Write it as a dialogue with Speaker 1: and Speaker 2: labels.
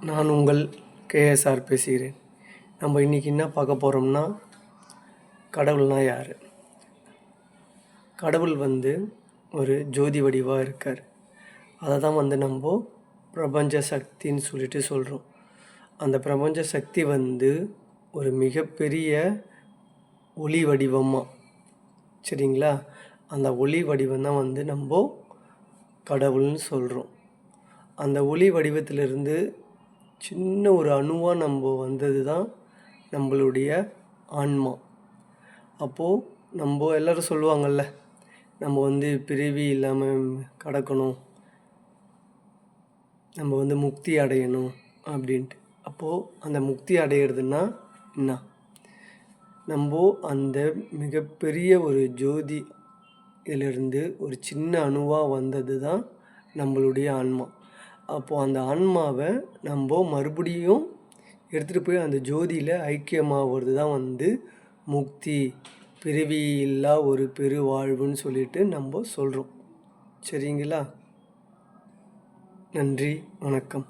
Speaker 1: நான் உங்கள் கேஎஸ்ஆர் பேசுகிறேன். நம்ம இன்றைக்கி என்ன பார்க்க போகிறோம்னா, கடவுள்னால் யார்? கடவுள் ஒரு ஜோதி வடிவாக இருக்கார். அதை தான் நம்ம பிரபஞ்ச சக்தின்னு சொல்லிட்டு சொல்கிறோம். அந்த பிரபஞ்ச சக்தி ஒரு மிகப்பெரிய ஒளி வடிவமாக, சரிங்களா? அந்த ஒளி வடிவம் தான் நம்ம கடவுள்னு சொல்கிறோம். அந்த ஒளி வடிவத்திலிருந்து சின்ன ஒரு அணுவாக நம்ம வந்தது தான் நம்மளுடைய ஆன்மா. அப்போது நம்ம எல்லோரும் சொல்லுவாங்கள்ல, நம்ம பிறவி இல்லாமல் கடக்கணும், நம்ம முக்தி அடையணும் அப்படின்ட்டு. அப்போது அந்த முக்தி அடையிறதுன்னா என்ன? நம்ம அந்த மிகப்பெரிய ஒரு ஜோதி இதிலிருந்து ஒரு சின்ன அணுவாக வந்தது தான் நம்மளுடைய ஆன்மா. அப்போது அந்த ஆன்மாவை நம்ம மறுபடியும் எடுத்துகிட்டு போய் அந்த ஜோதியில் ஐக்கியமாகிறது தான் முக்தி, பிறவி இல்லா ஒரு பெரு வாழ்வுன்னு சொல்லிட்டு நம்ம சொல்கிறோம். சரிங்களா? நன்றி, வணக்கம்.